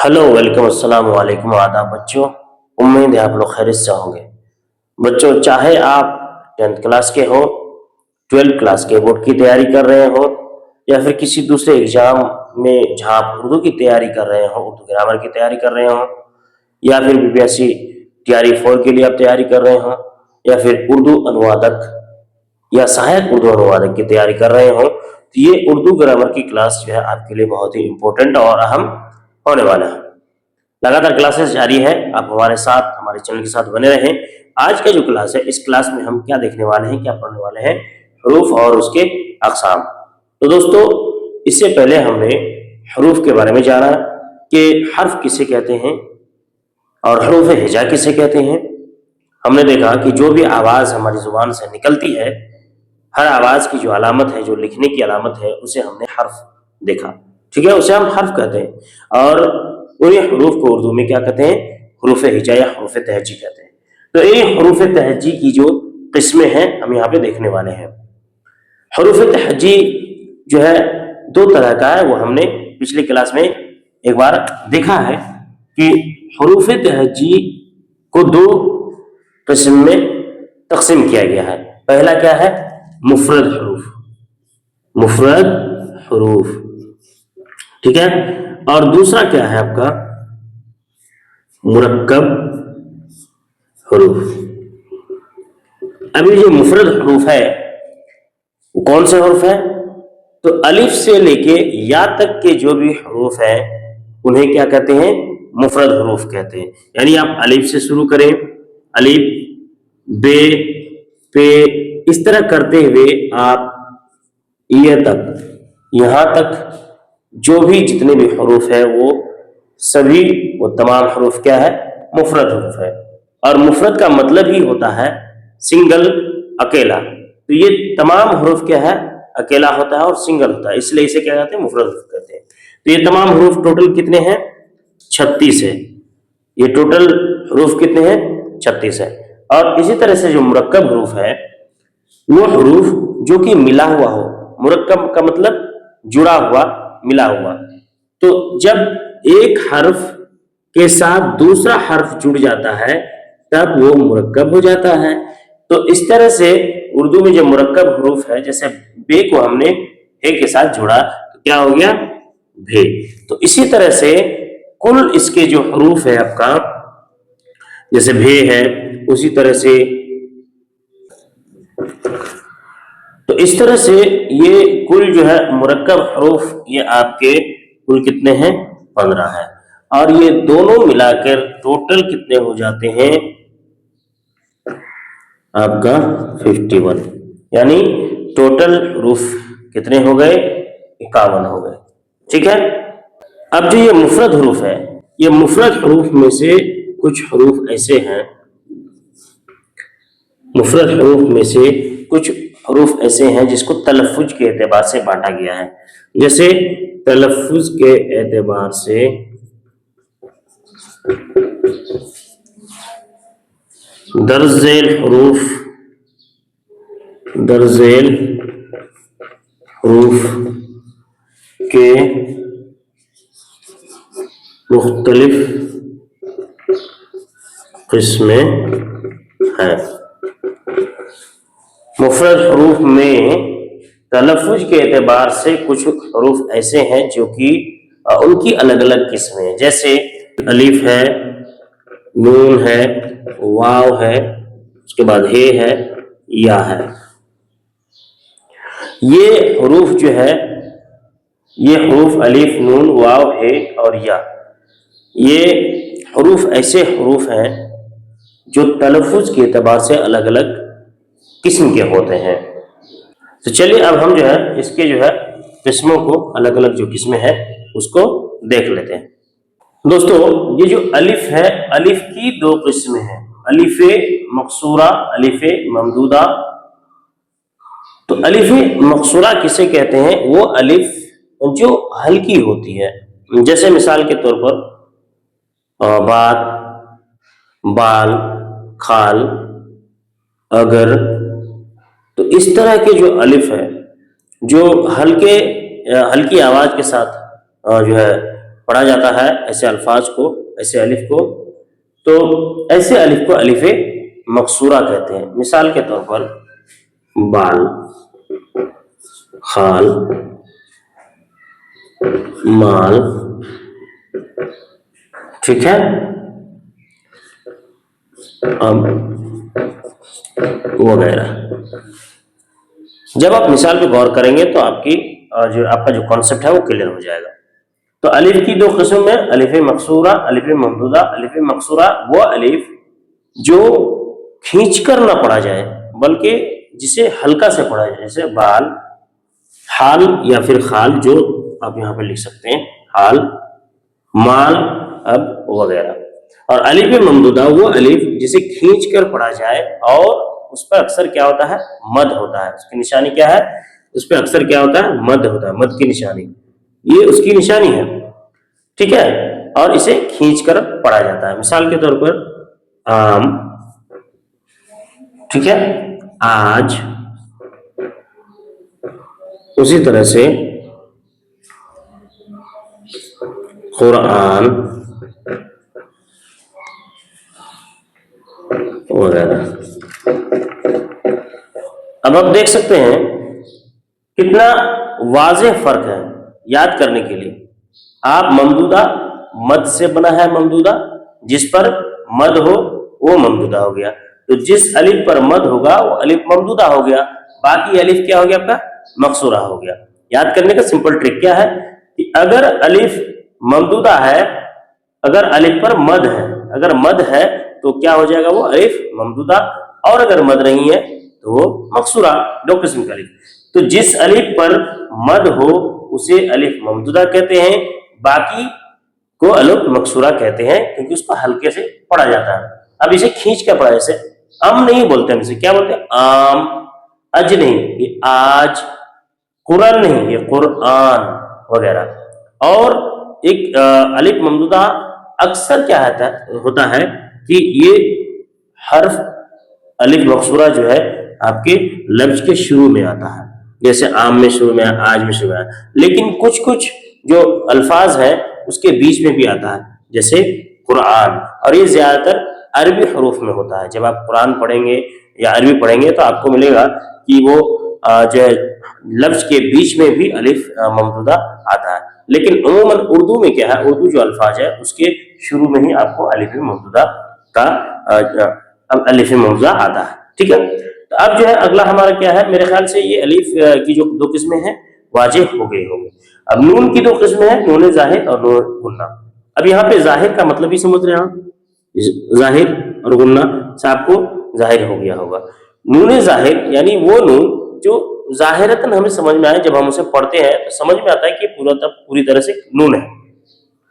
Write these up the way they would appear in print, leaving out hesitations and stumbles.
Hello welcome अस्सलाम वालेकुम आदाब बच्चों। उम्मीद है आप लोग खैरियत से होंगे। बच्चों, चाहे आप 10th क्लास के हो, 12th क्लास के बोर्ड की तैयारी कर रहे हो, या फिर किसी दूसरे एग्जाम में जहां आप उर्दू की तैयारी कर रहे हो, उर्दू ग्रामर की तैयारी कर रहे हो, या फिर बीपीएससी टीआरई 4 के लिए आप तैयारी कर रहे हो, या फिर उर्दू अनुवादक या सहायक उर्दू अनुवादक की तैयारी कर रहे हो, तो ये उर्दू ग्रामर की क्लास जो है आपके लिए बहुत ही इंपॉर्टेंट और अहम होने वाला है। लगातार क्लासेस जारी है, आप हमारे साथ हमारे चैनल के साथ बने रहें। आज का जो क्लास है, इस क्लास में हम क्या देखने वाले हैं, क्या पढ़ने वाले हैं? हरूफ और उसके अक़साम। तो दोस्तों, इससे पहले हमने हरूफ के बारे में जाना कि हर्फ किसे कहते हैं और हरूफ हिजा किसे कहते हैं। हमने देखा कि जो भी आवाज हमारी जुबान से निकलती है, हर आवाज की जो अलामत है, जो लिखने की अलामत है, उसे हमने हर्फ देखा। ठीक है, उसे हम हर्फ कहते हैं। और उन्हीं हरूफ को उर्दू में क्या कहते हैं? हरूफ हिजा या हरूफ तहजी कहते हैं। तो इन हरूफ तहजी की जो किस्में हैं, हम यहाँ पे देखने वाले हैं। हरूफ तहजी जो है दो तरह का है, वो हमने पिछली क्लास में एक बार देखा है कि हरूफ तहजी को दो किस्म में तकसीम किया गया है। पहला क्या है? मुफरद हरूफ, मुफरद हरूफ, ठीक है। और दूसरा क्या है आपका? मुरक्कब हरूफ। अभी जो मुफरद हरूफ है वो कौन से हरूफ है? तो अलिफ से लेके या तक के जो भी हरूफ है उन्हें क्या कहते हैं? मुफरद हरूफ कहते हैं। यानी आप अलिफ से शुरू करें, अलिफ, बे, पे, इस तरह करते हुए आप ये तक, यहां तक जो भी जितने भी हरूफ है वो सभी, वो तमाम हरूफ क्या है? मुफरद हरूफ है। और मुफरद का मतलब ही होता है सिंगल, अकेला। तो ये तमाम हरूफ क्या है? अकेला होता है और सिंगल होता है, इसलिए इसे क्या कहते हैं? मुफरद हरूफ कहते हैं। तो ये तमाम हरूफ टोटल कितने हैं? 36 है। ये टोटल हरूफ कितने हैं? 36 है। और इसी तरह से जो मुरक्कब हरूफ है, वो हरूफ जो कि मिला हुआ हो। मुरक्कब का मतलब जुड़ा हुआ, मिला हुआ। तो जब एक हर्फ के साथ दूसरा हर्फ जुड़ जाता है तब वो मुरक्कब हो जाता है। तो इस तरह से उर्दू में जो मुरक्कब हरूफ है, जैसे बे को हमने हे के साथ जोड़ा तो क्या हो गया? भे। तो इसी तरह से कुल इसके जो हरूफ है आपका, जैसे भे है, उसी तरह से, तो इस तरह से ये कुल जो है मुरक्कब हरूफ, ये आपके कुल कितने हैं? 15 है। और ये दोनों मिलाकर टोटल कितने हो जाते हैं आपका? 51। यानी टोटल हरूफ कितने हो गए? 51 हो गए। ठीक है। अब जो ये मुफरद हरूफ है, ये मुफरद हरूफ में से कुछ हरूफ ऐसे हैं, मुफरद हरूफ में से कुछ हरूफ ऐसे हैं जिसको तलफ़्फ़ुज़ के एतबार से बांटा गया है। जैसे तलफ़्फ़ुज़ के एतबार से दर्ज़ेल हरूफ, दर्ज़ेल हरूफ के मुख्तलिफ किस्में हैं। मुफरद हरूफ में तलफ़्फ़ुज़ के एतबार से कुछ हरूफ ऐसे हैं जो कि उनकी अलग अलग किस्में हैं। जैसे अलिफ है, नून है, वाव है, उसके बाद हे है, या है। ये हरूफ जो है, ये हरूफ अलिफ, नून, वाव, हे और या, ये हरूफ ऐसे हरूफ हैं जो तलफ़्फ़ुज़ के एतबार से अलग अलग किस्म के होते हैं। तो चलिए अब हम जो है इसके जो है किस्मों को, अलग अलग जो किस्में हैं उसको देख लेते हैं। दोस्तों, ये जो अलिफ है, अलिफ की दो किस्में हैं, अलिफ मकसूरा, अलिफ ममदूदा। तो अलिफ मकसूरा किसे कहते हैं? वो अलिफ जो हल्की होती है। जैसे मिसाल के तौर पर बात, बाल, खाल, अगर। तो इस तरह के जो अलिफ है, जो हल्की आवाज के साथ जो है पढ़ा जाता है ऐसे अल्फाज को, ऐसे अलिफ को, तो ऐसे अलिफ को अलिफ मकसूरा कहते हैं। मिसाल के तौर पर बाल, खाल, माल, ठीक है, अब वगैरह। जब आप मिसाल पे गौर करेंगे तो आपका जो कॉन्सेप्ट है वो क्लियर हो जाएगा। तो अलिफ की दो किस्म में, अलिफ मकसूरा, अलिफ ममदूदा। अलिफ मकसूरा वो अलिफ जो खींच कर ना पढ़ा जाए बल्कि जिसे हल्का से पढ़ा जाए, जैसे बाल, हाल या फिर खाल, जो आप यहाँ पे लिख सकते हैं, हाल, माल, अब वगैरह। और अलिफ ममदूदा वो अलिफ जिसे खींच कर पढ़ा जाए और उस पर अक्सर क्या होता है, मद होता है। उसकी निशानी क्या है, उस पर अक्सर क्या होता है, मद होता है, मद की निशानी, ये उसकी निशानी है, ठीक है। और इसे खींच कर पढ़ा जाता है। मिसाल के तौर पर आम, ठीक है, आज, उसी तरह से कुरान वगैरह। अब आप देख सकते हैं कितना वाज़ेह फर्क है याद करने के लिए। आप ममदूदा, मद से बना है ममदूदा, जिस पर मद हो वो ममदूदा हो गया। तो जिस अलिफ पर मद होगा वो अलिफ ममदूदा हो गया, बाकी अलिफ क्या हो गया, आपका मकसूरा हो गया। याद करने का सिंपल ट्रिक क्या है कि अगर अलिफ ममदूदा है, अगर अलिफ पर मद है, अगर मद है तो क्या हो जाएगा, वो अलिफ ममदूदा, और अगर मद नहीं है तो वो मकसूरा। दो किस्म का अलिफ। तो जिस अलिफ पर मद हो उसे अलिफ ममदूदा कहते हैं, बाकी को अलिफ मकसूरा कहते हैं, क्योंकि उसको हल्के से पढ़ा जाता है। अब इसे खींच कर पढ़ा, जैसे अम नहीं बोलते हम, इसे क्या बोलते हैं, आम, अज नहीं, ये आज, कुरान नहीं, ये कुरान वगैरह। और एक अलिफ ममदूदा अक्सर क्या होता है कि ये हर्फ अलिफ मकसूरा जो है आपके लफ्ज के शुरू में आता है, जैसे आम में शुरू में, आज में शुरू में, लेकिन कुछ कुछ जो अल्फाज है उसके बीच में भी आता है, जैसे कुरान। और ये ज्यादातर अरबी हरूफ में होता है। जब आप कुरान पढ़ेंगे या अरबी पढ़ेंगे तो आपको मिलेगा कि वो जो है लफ्ज के बीच में भी अलिफ ममदूदा आता है। लेकिन उमूमन उर्दू में क्या है, उर्दू जो अल्फाज है उसके शुरू में ही आपको अलिफ ममदूदा का अलिफ ममदूदा आता है, ठीक है। तो अब जो है अगला हमारा क्या है, मेरे ख्याल से ये अलिफ की जो दो किस्में हैं वाजिह हो गई होंगी। अब नून की दो किस्में हैं, नून जाहिर और नून गुन्ना। अब यहाँ पे जाहिर का मतलब ही समझ रहे हैं आप, जाहिर और गुन्ना से आपको जाहिर हो गया होगा। नून जाहिर यानी वो नून जो जाहिरतन हमें समझ में आए, जब हम उसे पढ़ते हैं तो समझ में आता है कि पूरी तरह से नून है,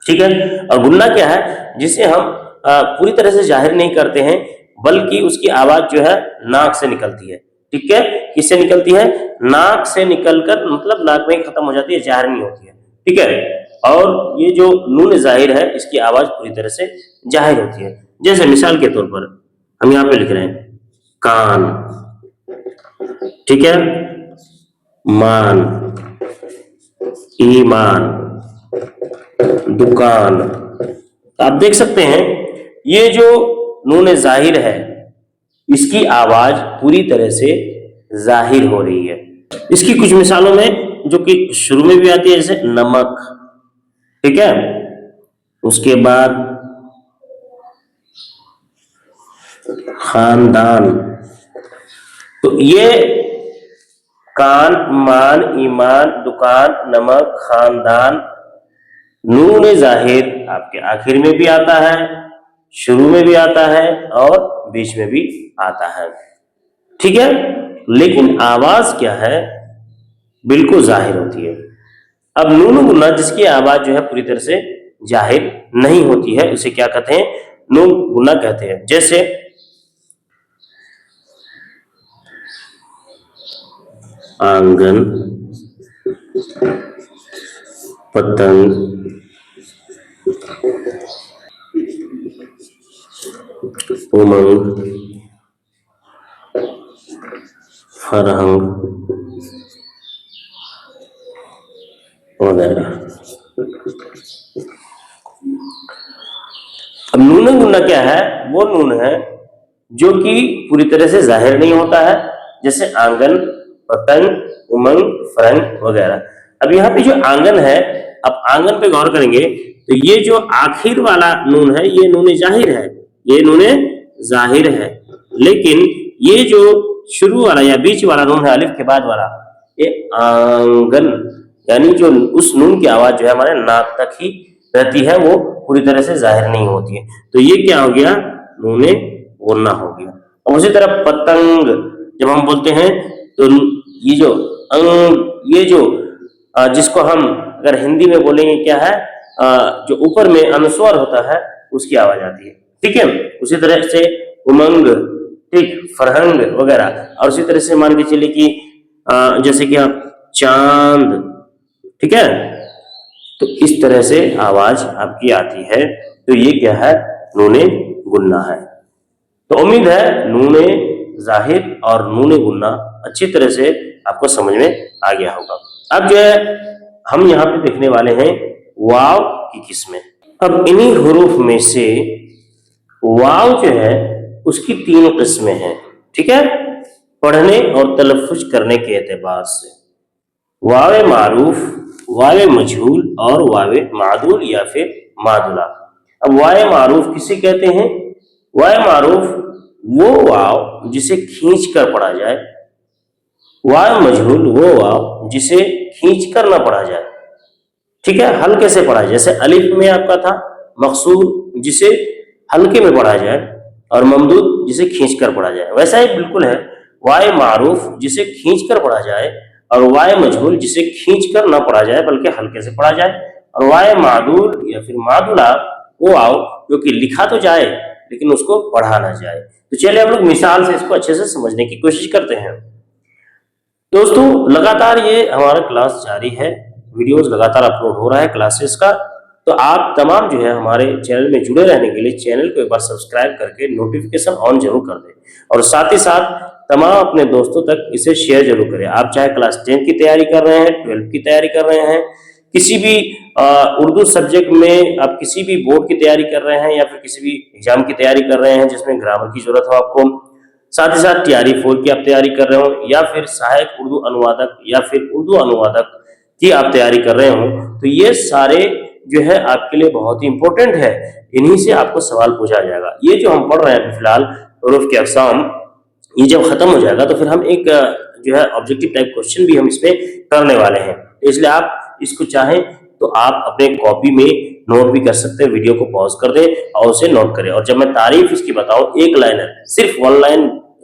ठीक है। और गुन्ना क्या है, जिसे हम पूरी तरह से जाहिर नहीं करते हैं, बल्कि उसकी आवाज जो है नाक से निकलती है, ठीक है। किससे निकलती है, नाक से निकलकर, मतलब नाक में खत्म हो जाती है, जाहिर नहीं होती है, ठीक है। और ये जो नून जाहिर है इसकी आवाज पूरी तरह से जाहिर होती है। जैसे मिसाल के तौर पर हम यहाँ पे लिख रहे हैं कान, ठीक है, मान, ईमान, दुकान। आप देख सकते हैं ये जो नून जाहिर है इसकी आवाज पूरी तरह से जाहिर हो रही है। इसकी कुछ मिसालों में जो कि शुरू में भी आती है, जैसे नमक, ठीक है, उसके बाद खानदान। तो ये कान, मान, ईमान, दुकान, नमक, खानदान, नून जाहिर आपके आखिर में भी आता है, शुरू में भी आता है और बीच में भी आता है, ठीक है। लेकिन आवाज क्या है, बिल्कुल जाहिर होती है। अब नून गुन्ना जिसकी आवाज जो है पूरी तरह से जाहिर नहीं होती है, उसे क्या कहते हैं, नून गुन्ना कहते हैं। जैसे आंगन, पतंग, उमंग, फरहंग वगैरह। नून गुन्ना क्या है? वो नून है जो कि पूरी तरह से जाहिर नहीं होता है, जैसे आंगन, पतंग, उमंग, फरंग वगैरह। अब यहाँ पे जो आंगन है, अब आंगन पे गौर करेंगे तो ये जो आखिर वाला नून है ये नून जाहिर है, ये नून जाहिर है, लेकिन ये जो शुरू वाला या बीच वाला नून है अलिफ के बाद वाला, ये आंगन, यानी जो उस नून की आवाज जो है हमारे नाक तक ही रहती है, वो पूरी तरह से जाहिर नहीं होती है। तो ये क्या हो गया? नून गुन्ना हो गया। और उसी तरह पतंग जब हम बोलते हैं तो ये जो ये जो जिसको हम अगर हिंदी में बोलेंगे क्या है, जो ऊपर में अनुस्वर होता है उसकी आवाज आती है, ठीक है। उसी तरह से उमंग, ठीक, फरहंग वगैरह। और उसी तरह से मान के चलिए कि जैसे कि आप चांद, ठीक है, तो इस तरह से आवाज आपकी आती है। तो ये क्या है? नूने गुन्ना है। तो उम्मीद है नूने जाहिर और नूने गुन्ना अच्छी तरह से आपको समझ में आ गया होगा। अब जो है हम यहाँ पे देखने वाले हैं वाव की किस्में। अब इन्हीं हुरूफ में से वाव जो है उसकी 3 किस्में हैं, ठीक है, पढ़ने और तलफ्फुज करने के एतबार से। वावे मारूफ, वावे मजहूल और वावे मादूल या फिर मादुला। अब वावे मारूफ किसे कहते हैं? वावे मारूफ वो वाव जिसे खींच कर पढ़ा जाए, वावे मजहूल वो वाव जिसे खींच कर ना पढ़ा जाए, ठीक है, हल्के से पढ़ा जाए। जैसे अलिफ में आपका था मकसूर जिसे हल्के में पढ़ा जाए, और ममदूद जिसे खींच कर पढ़ा जाए, वैसा ही बिल्कुल है वावे मारूफ जिसे खींच कर पढ़ा जाए, और वाय मजहूल जिसे खींच कर ना पढ़ा जाए बल्कि हल्के से पढ़ा जाए, और वाय मादूल या फिर मादुला वो आओ जो कि लिखा तो जाए लेकिन उसको पढ़ा ना जाए। तो चलिए हम लोग मिसाल से इसको अच्छे से समझने की कोशिश करते हैं। दोस्तों लगातार ये हमारा क्लास जारी है, वीडियोस लगातार अपलोड हो रहा है क्लासेस का। तो आप तमाम जो है हमारे चैनल में जुड़े रहने के लिए चैनल को एक बार सब्सक्राइब करके नोटिफिकेशन ऑन जरूर कर दें, और साथ ही साथ तमाम अपने दोस्तों तक इसे शेयर जरूर करें। आप चाहे क्लास 10 की तैयारी कर रहे हैं, 12 की तैयारी कर रहे हैं, किसी भी उर्दू सब्जेक्ट में आप किसी भी बोर्ड की तैयारी कर रहे हैं, या फिर किसी भी एग्जाम की तैयारी कर रहे हैं जिसमें ग्रामर की जरूरत हो आपको, साथ ही साथ टीआरई 4 की आप तैयारी कर रहे हो, या फिर सहायक उर्दू अनुवादक या फिर उर्दू अनुवादक की आप तैयारी कर रहे हो, तो ये सारे जो है आपके लिए बहुत ही इंपॉर्टेंट है। इन्हीं से आपको सवाल पूछा जाएगा। ये जो हम पढ़ रहे हैं फिलहाल हुरूफ के अक़साम, ये जब खत्म हो जाएगा तो फिर हम एक जो है ऑब्जेक्टिव टाइप क्वेश्चन भी हम इसमें करने वाले हैं। इसलिए आप इसको चाहें तो आप अपने कॉपी में नोट भी कर सकते हैं, वीडियो को पॉज कर दें और उसे नोट करें। और जब मैं तारीफ इसकी बताऊं, एक लाइनर, सिर्फ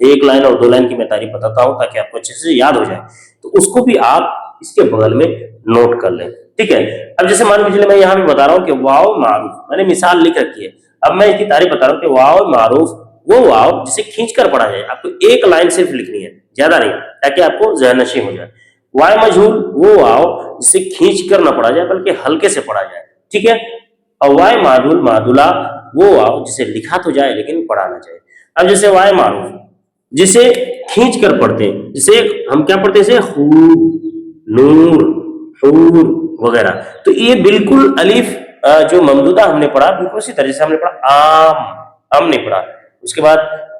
1 लाइन और 2 लाइन की मैं तारीफ बताता हूं ताकि आपको अच्छे से याद हो जाए, तो उसको भी आप इसके बगल में नोट कर लें, ठीक है। अब जैसे मान लीजिए मैं यहाँ भी बता रहा हूँ कि वाव मारूफ, मैंने मिसाल लिख रखी है, अब मैं इसकी तारीफ बता रहा हूँ कि वाव मारूफ वो वाव जिसे खींच कर पढ़ा जाए। आपको एक लाइन सिर्फ लिखनी है, ज्यादा नहीं, ताकि आपको ज़हननशीं हो जाए। वाय मजहूल वो वाव जिसे खींच कर ना पढ़ा जाए बल्कि हल्के से पढ़ा जाए, ठीक है। और वाय मादुल मादुला वो वाव जिसे लिखा तो जाए लेकिन पढ़ा ना जाए। अब जैसे वाय मारूफ जिसे खींच कर पढ़ते हैं, जिसे हम क्या पढ़ते हैं, जैसे खूब, नूर, हूर वगैरह, तो ये बिल्कुल अलिफ जो ममदूदा हमने पढ़ा बिल्कुल उसी तरह से हमने पढ़ा। आम नहीं पढ़ा। उसके बाद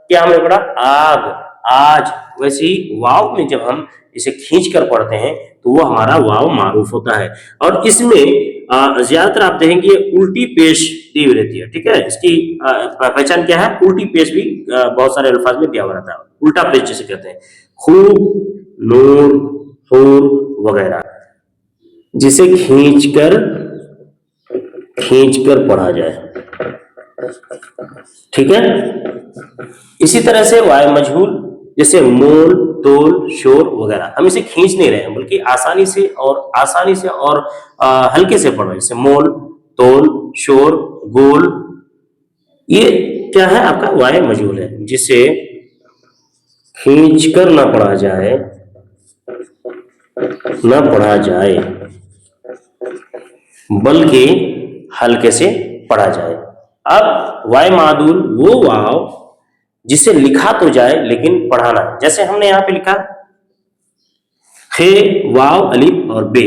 क्या हमने पढ़ा, आग, आज। वैसे ही वाव में जब हम इसे खींच कर पढ़ते हैं तो वो हमारा वाव मारूफ होता है। और इसमें ज्यादातर आप देखेंगे उल्टी पेश दी हुई रहती है, ठीक है। इसकी पहचान क्या है, उल्टी पेश भी बहुत सारे अल्फाज में दिया हुआ रहता है, उल्टा पेश जिसे कहते हैं। खूब, नूर, हूर वगैरह, जिसे खींच कर पढ़ा जाए, ठीक है। इसी तरह से वाय मजहूल जैसे मोल, तोल, शोर वगैरह, हम इसे खींच नहीं रहे हैं बल्कि आसानी से और हल्के से पढ़ रहे हैं। जैसे मोल, तोल, शोर, गोल, ये क्या है आपका वाय मजहूल है, जिसे खींच कर ना पढ़ा जाए बल्कि हल्के से पढ़ा जाए। अब वाय मादूल वो वाव जिसे लिखा तो जाए लेकिन पढ़ा ना। जैसे हमने यहाँ पे लिखा खे, वाव, अलिफ और बे,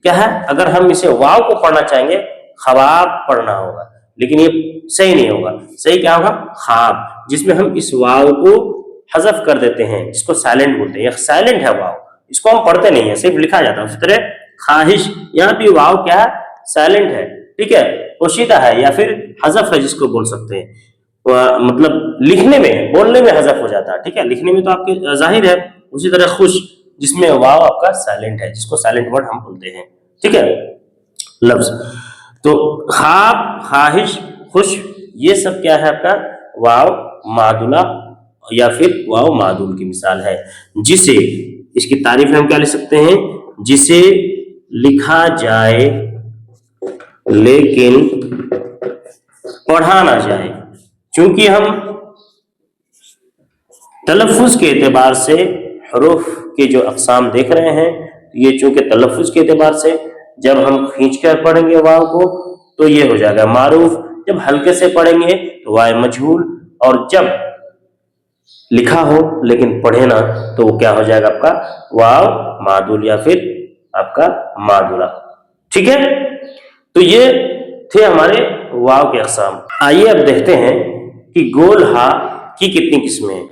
क्या है, अगर हम इसे वाव को पढ़ना चाहेंगे खवाब पढ़ना होगा, लेकिन ये सही नहीं होगा। सही क्या होगा? ख्वाब, जिसमें हम इस वाव को हज़फ कर देते हैं, जिसको साइलेंट बोलते हैं। साइलेंट है वाव, इसको हम पढ़ते नहीं है, सिर्फ लिखा जाता है। उस तरह ख्वाहिश, यहाँ भी वाव क्या है? साइलेंट है, ठीक है, पोशीदा है या फिर हज़फ है जिसको बोल सकते हैं। मतलब लिखने में, बोलने में हज़फ हो जाता है, ठीक है, लिखने में तो आपके जाहिर है। उसी तरह खुश, जिसमें वाव आपका साइलेंट है, जिसको साइलेंट वर्ड हम बोलते हैं, ठीक है, लफ्ज। तो ख्वाब, ख्वाहिश, खुश, ये सब क्या है आपका? वाव मादुला या फिर वाव मादुल की मिसाल है, जिसे, इसकी तारीफ में हम क्या लिख सकते हैं? जिसे लिखा जाए लेकिन पढ़ा ना जाए। चूंकि हम तलफ़ुज़ के एतबार से हरूफ के जो अक़साम देख रहे हैं, ये चूंकि तलफ़ुज़ के एतबार से जब हम खींचकर पढ़ेंगे वाव को तो ये हो जाएगा मारूफ, जब हल्के से पढ़ेंगे तो वाव मजहूल, और जब लिखा हो लेकिन पढ़े ना तो वो क्या हो जाएगा आपका? वाव मादुल या फिर आपका मादुला, ठीक है। तो ये थे हमारे वाव के अक़साम। आइए अब देखते हैं कि गोल हा की कितनी किस्में हैं,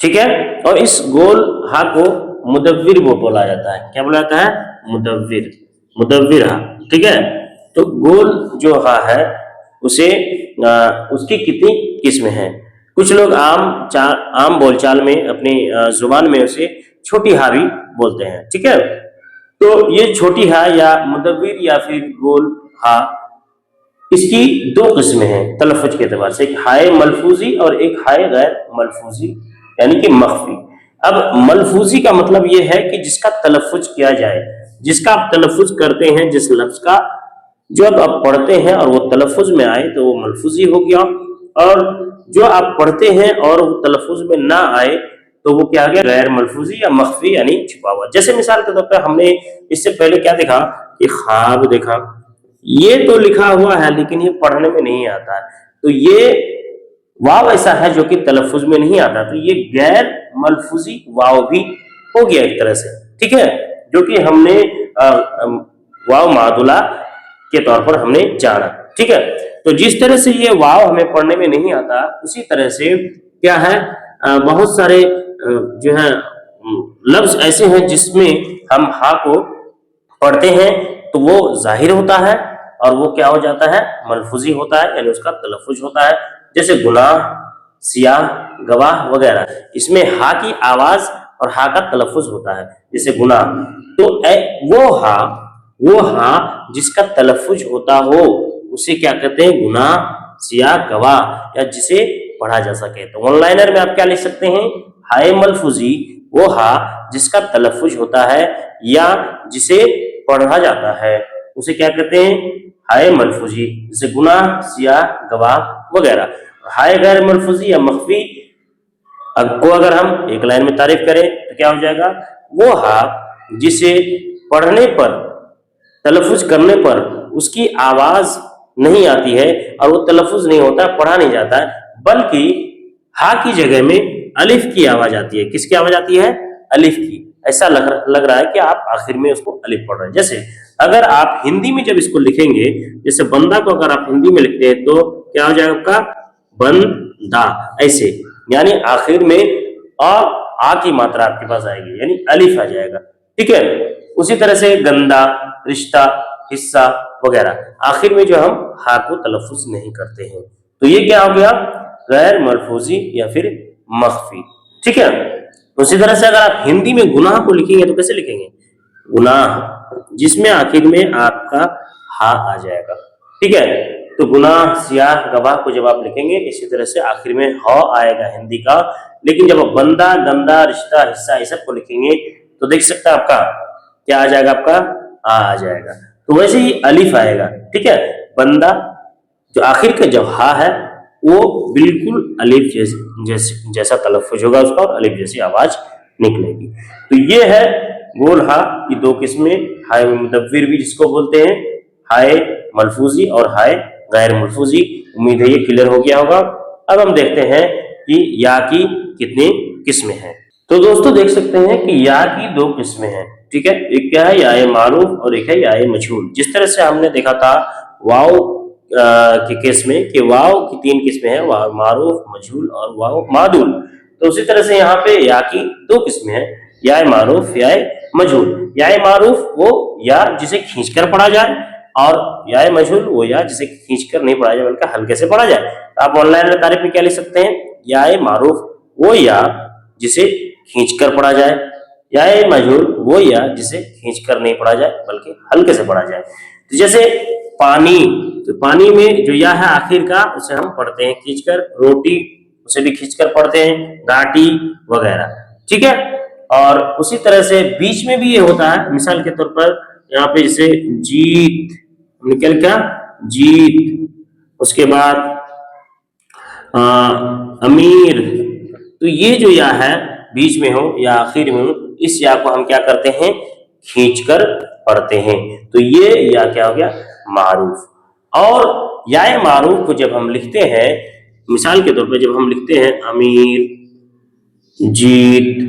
ठीक है। और इस गोल हा को मुदव्विर बोला जाता है। क्या बोला जाता है? मुदव्विर, मुदव्विर हा, ठीक है। तो गोल जो हा है उसे उसकी कितनी किस्में हैं? कुछ लोग आम बोलचाल में अपनी जुबान में उसे छोटी हा भी बोलते हैं, ठीक है। तो ये छोटी हा या मुदव्विर या फिर गोल हा, इसकी दो किस्में हैं तलफ़ुज़ के एतबार से, एक हाय मलफूजी और एक हाय गैर मलफूजी, यानी कि मख्फी। अब मलफूजी का मतलब ये है कि जिसका तलफ़ुज़ किया जाए, जिसका आप तलफ़ुज़ करते हैं, जिस लफ्ज़ का जो आप पढ़ते हैं और वो तलफ़ुज़ में आए तो वो मलफूजी हो गया, और जो आप पढ़ते हैं और वो तलफ़ुज़ में ना आए तो वो क्या गया? गैर मलफूजी या मख्फी, यानी छुपा हुआ। जैसे मिसाल के तौर पर हमने इससे पहले क्या देखा कि ख्वाब देखा, ये तो लिखा हुआ है लेकिन ये पढ़ने में नहीं आता है, तो ये वाव ऐसा है जो कि तलफ़ुज़ में नहीं आता, तो ये गैर मलफूजी वाव भी हो गया एक तरह से, ठीक है, जो कि हमने वाव मादुला के तौर पर हमने जाना, ठीक है। तो जिस तरह से ये वाव हमें पढ़ने में नहीं आता, उसी तरह से क्या है, बहुत सारे जो है लफ्ज ऐसे हैं जिसमें हम हा को पढ़ते हैं तो वो जाहिर होता है और वो क्या हो जाता है? मलफूजी होता है, यानी उसका तलफ़ुज़ होता है। जैसे गुनाह, सियाह, गवाह वगैरह, इसमें हा की आवाज और हा का तलफ़ुज़ होता है। जैसे गुनाह, तो वो हा जिसका तलफ़ुज़ होता हो उसे क्या कहते हैं? गुनाह, सियाह, गवाह, या जिसे पढ़ा जा सके। तो ऑनलाइनर में आप क्या लिख सकते हैं? हाय मलफूजी, वो हा जिसका तलफ़ुज़ होता है या जिसे पढ़ा जाता है उसे क्या कहते हैं? हाय मलफूजी। जैसे गुनाह, सियाह, गवाह वगैरह। हाय गैर मलफूजी या मख्फी को अगर हम एक लाइन में तारीफ करें तो क्या हो जाएगा? वो हा जिसे पढ़ने पर, तलफ़ुज़ करने पर उसकी आवाज नहीं आती है और वो तलफ़ुज़ नहीं होता, पढ़ा नहीं जाता है, बल्कि हा की जगह में अलिफ की आवाज आती है। किसकी आवाज आती है? अलिफ की। ऐसा लग रहा है कि आप आखिर में उसको अलिफ पढ़ रहे हैं। जैसे अगर आप हिंदी में जब इसको लिखेंगे, जैसे बंदा को अगर आप हिंदी में लिखते हैं तो क्या हो जाएगा आपका? बंदा, ऐसे, यानी आखिर में आ की मात्रा आपके पास आएगी, यानी अलिफ आ जाएगा, ठीक है। उसी तरह से गंदा, रिश्ता, हिस्सा वगैरह, आखिर में जो हम हा को तलफ़ुज़ नहीं करते हैं, तो ये क्या हो गया? गैर मलफूजी या फिर मख्फी, ठीक है। उसी तरह से अगर आप हिंदी में गुनाह को लिखेंगे तो कैसे लिखेंगे? गुनाह, जिसमें आखिर में आपका हा आ जाएगा, ठीक है। तो गुनाह, सियाह, गवाह को जब आप लिखेंगे इसी तरह से आखिर में ह आएगा हिंदी का। लेकिन जब आप बंदा, गंदा, रिश्ता, हिस्सा, ये सब को लिखेंगे तो देख सकते हैं आपका क्या आ जाएगा? आपका आ जाएगा। तो वैसे ही अलिफ आएगा, ठीक है। बंदा जो आखिर का जब हा है वो बिल्कुल अलिफ जैसा तलफ़ुज़ होगा उसका और अलिफ जैसी आवाज निकलेगी। तो ये है गोल हा की दो किस्में, हाय मुदव्विर भी जिसको बोलते हैं, हाय मलफूजी और हाय गैर मलफूजी। उम्मीद है ये क्लियर हो गया होगा। अब हम देखते हैं कि या की कितनी किस्में हैं। तो दोस्तों देख सकते हैं कि या की दो किस्में हैं, ठीक है। एक क्या है? या मारूफ और एक है या मजहूल। जिस तरह से हमने देखा था वाव के केस में कि वाव की 3 किस्में हैं, वाव मारूफ, मजहूल और वाव मादूल। तो उसी तरह से यहाँ पे या की 2 किस्में हैं, या मारूफ या मजहूल। या मारूफ वो या जिसे खींचकर पढ़ा जाए, और या मजहूल वो या जिसे खींचकर नहीं पढ़ा जाए बल्कि हल्के से पढ़ा जाए। तो आप ऑनलाइन में तारीफ में क्या लिख सकते हैं, या मारूफ वो या जिसे खींचकर पढ़ा जाए, या मजहूल वो या जिसे खींचकर नहीं पढ़ा जाए बल्कि हल्के से पढ़ा जाए। तो जैसे पानी, तो पानी में जो या है आखिर का उसे हम पढ़ते हैं खींचकर, रोटी उसे भी खींचकर पढ़ते हैं, घाटी वगैरह, ठीक है। और उसी तरह से बीच में भी ये होता है, मिसाल के तौर पर यहाँ पे जैसे जीत, निकल क्या जीत, उसके बाद अमीर। तो ये जो या है बीच में हो या आखिर में हो, इस या को हम क्या करते हैं, खींचकर पढ़ते हैं। तो ये या क्या हो गया, मारूफ। और या मारूफ को जब हम लिखते हैं, मिसाल के तौर पर जब हम लिखते हैं अमीर, जीत,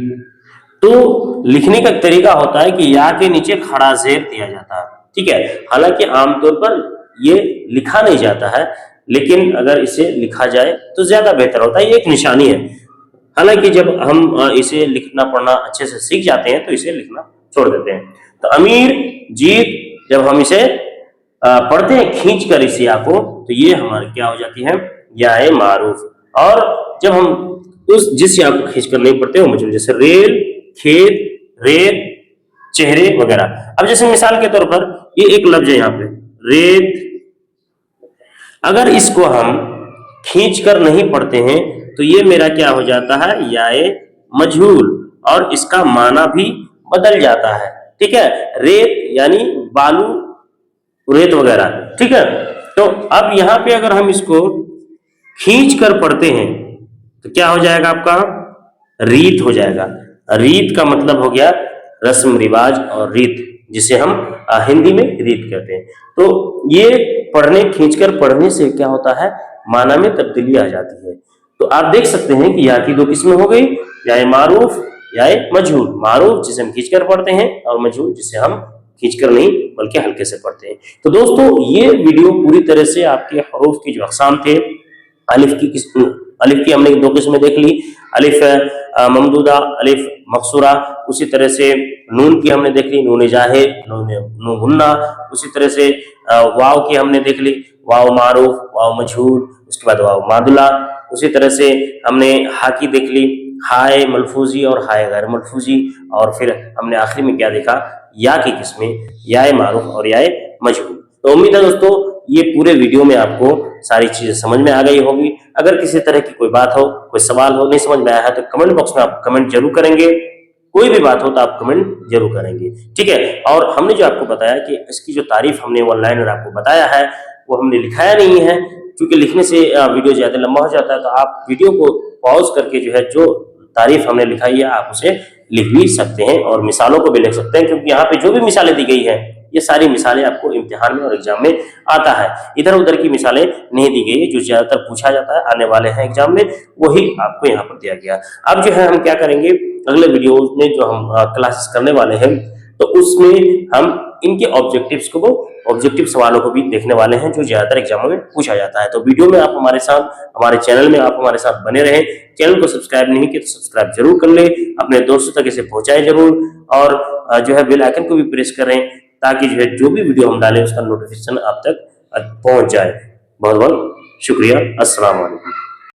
तो लिखने का तरीका होता है कि या के नीचे खड़ा जेर दिया जाता है, ठीक है। हालांकि आमतौर पर ये लिखा नहीं जाता है, लेकिन अगर इसे लिखा जाए तो ज्यादा बेहतर होता है, ये एक निशानी है। हालांकि जब हम इसे लिखना पढ़ना अच्छे से सीख जाते हैं तो इसे लिखना छोड़ देते हैं। तो अमीर, जीत, जब हम इसे पढ़ते हैं खींच कर इस या को, तो ये हमारी क्या हो जाती है, या मारूफ। और जब हम उस जिस या को खींच कर नहीं पढ़ते वो मजहूल, जैसे रेल, खेत, रेत, चेहरे वगैरह। अब जैसे मिसाल के तौर पर ये एक लफ्ज है यहाँ पे रेत, अगर इसको हम खींच कर नहीं पढ़ते हैं तो ये मेरा क्या हो जाता है, या मजहूल, और इसका माना भी बदल जाता है, ठीक है। रेत यानी बालू, रेत वगैरह, ठीक है। तो अब यहाँ पे अगर हम इसको खींच कर पढ़ते हैं तो क्या हो जाएगा आपका, रीत हो जाएगा। रीत का मतलब हो गया रस्म रिवाज और रीत, जिसे हम हिंदी में रीत कहते हैं। तो ये पढ़ने, खींचकर पढ़ने से क्या होता है, माना में तब्दीली आ जाती है। तो आप देख सकते हैं कि या की 2 किस्में हो गई, या मारूफ या मजहूल। मारूफ जिसे हम खींचकर पढ़ते हैं, और मजहूल जिसे हम खींचकर नहीं बल्कि हल्के से पढ़ते हैं। तो दोस्तों ये वीडियो पूरी तरह से आपके हरूफ की जो अक़साम थे, अलिफ की हमने 2 किस्में देख ली, अलिफ ममदूदा, अलिफ मकसूरा। उसी तरह से नून की हमने देख ली, नून जाहिर, नून गुन्ना। उसी तरह से वाव की हमने देख ली, वाव मारूफ, वाव मजहूल, उसके बाद वाव मादुला। उसी तरह से हमने हा की देख ली, हाय मलफूजी और हाय गैर मलफूजी। और फिर हमने आखिरी में क्या देखा, या की किस्में, या मारूफ और या मजहूल। तो उम्मीद है दोस्तों ये पूरे वीडियो में आपको सारी चीजें समझ में आ गई होगी। अगर किसी तरह की कोई बात हो, कोई सवाल हो, नहीं समझ में आया है तो कमेंट बॉक्स में आप कमेंट जरूर करेंगे। कोई भी बात हो तो आप कमेंट जरूर करेंगे, ठीक है। और हमने जो आपको बताया कि इसकी जो तारीफ हमने ऑनलाइन और आपको बताया है वो हमने लिखाया नहीं है, क्योंकि लिखने से वीडियो ज्यादा लंबा हो जाता है। तो आप वीडियो को पॉज करके जो है जो तारीफ हमने लिखाई है आप उसे लिख भी सकते हैं, और मिसालों को भी लिख सकते हैं, क्योंकि यहाँ पे जो भी मिसालें दी गई है ये सारी मिसालें आपको इम्तिहान में और एग्जाम में आता है। इधर उधर की मिसालें नहीं दी गई है, जो ज्यादातर पूछा जाता है आने वाले हैं एग्जाम में वही आपको यहाँ पर दिया गया। अब जो है हम क्या करेंगे, अगले वीडियो में जो हम क्लासेस करने वाले हैं तो उसमें हम इनके ऑब्जेक्टिव्स को, ऑब्जेक्टिव सवालों को भी देखने वाले हैं जो ज्यादातर एग्जामों में पूछा जाता है। तो वीडियो में आप हमारे साथ, हमारे चैनल में आप हमारे साथ बने रहें। चैनल को सब्सक्राइब नहीं किया तो सब्सक्राइब जरूर कर ले, अपने दोस्तों तक इसे पहुंचाएं जरूर, और जो है बेल आइकन को भी प्रेस करें ताकि जो है जो भी वीडियो हम डालें उसका नोटिफिकेशन आप तक पहुंच जाए। बहुत बहुत शुक्रिया। अस्सलाम वालेकुम।